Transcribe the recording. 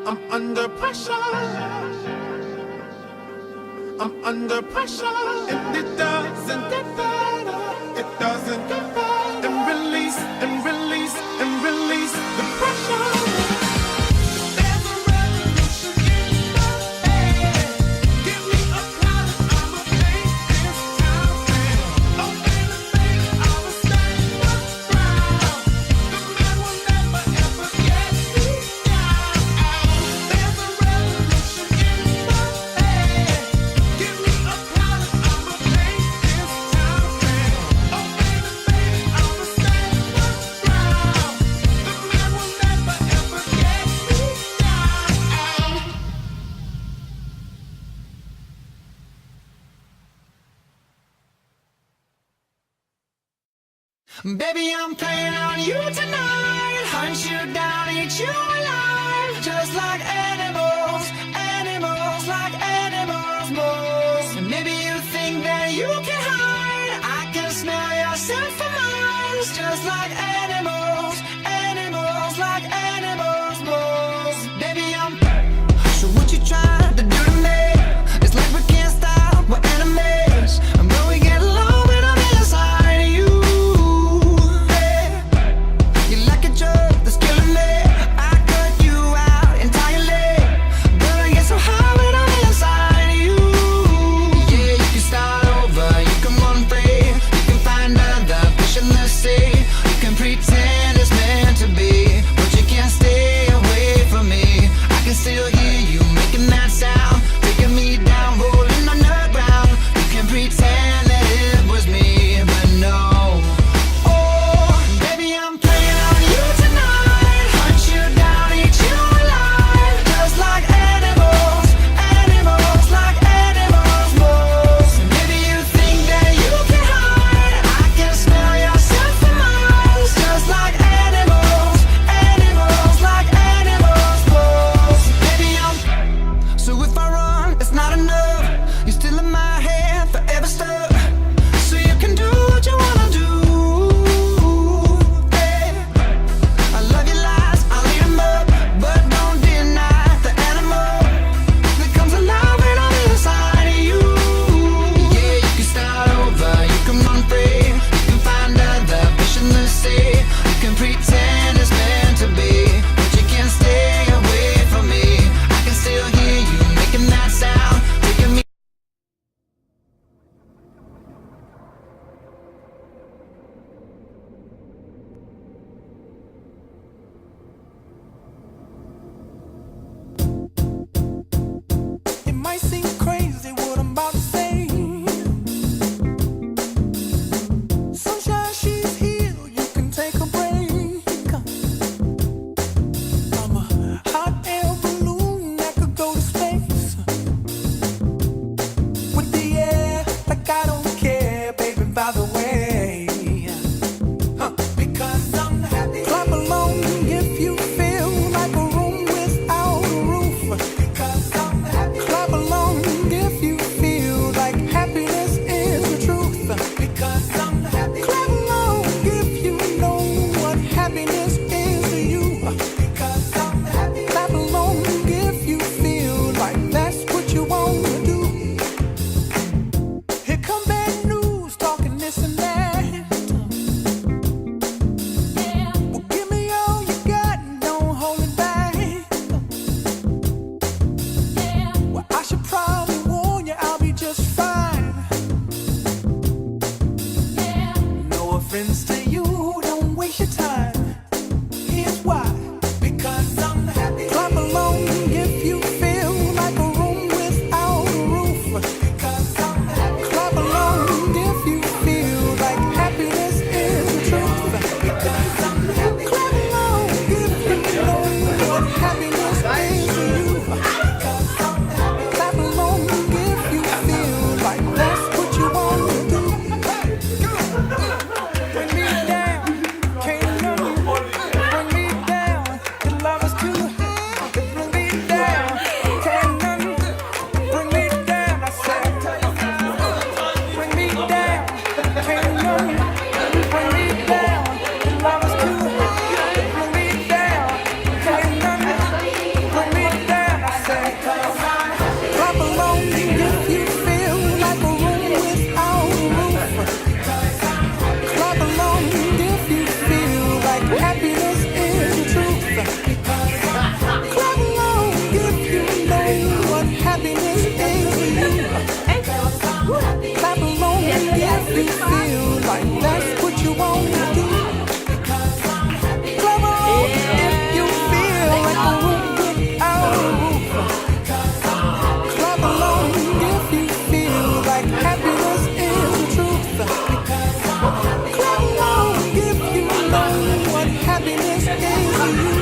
I'm under pressure. I'm under pressure. And it doesn't get better. It doesn't get better. And release, and release, and release the pressure. There's a revolution in the air. Give me a cloud and I'ma paint this town red. Open the face, I will stand up proud. The man will never ever get me down. There's a revolution in the air. Give me a cloud and I'ma paint this town red. Open the face, I will stand up proud. The man will never ever get me down. Baby, I'm playing on you tonight. Hunt you down, eat you alive. Just like animals, animals, like animals, moles. And maybe you think that you can hide. I can smell yourself for miles. Just like animals, animals, like animals, moles. Baby, I'm so what you trying to do to me? It's like we can't stop, we're enemies. And when we get along, when I'm inside of you. You like a drug that's killing me. I cut you out entirely. But I get so high when I'm inside of you. Yeah, you can start over, you can run free. You can find other fish in the sea. You can pretend it's meant to be, but you can't stay away from me. I can still hear you making that sound, taking me down, rolling on the ground. You can pretend that it was me, but no. Oh, baby, I'm playing on you tonight. Hunt you down, eat you alive. Just like animals, animals, like animals, moles. Maybe you think that you can hide. I can smell yourself for miles. Just like animals, animals, like animals, moles. Baby, I'm so if I run, it's not enough. You're still in my head, forever stuck. So you can do what you wanna do. Hey, I love your lies, I'll eat 'em up, but don't deny the animal that comes alive when I'm inside of you. Yeah, you can start over, you can run free. You can find other fish in the sea. You can pretend it's meant to be, but you can't stay away from me. I can still hear you making that sound, taking me. It might seem crazy what I'm about to say. Sunshine, she's here, you can take a break. I'm a hot air balloon that could go to space. With the air, like I don't care, baby, by the way. Because I'm happy. Clap along if you feel like a room without a roof. Because I'm happy. Clap along happiness ain't for you.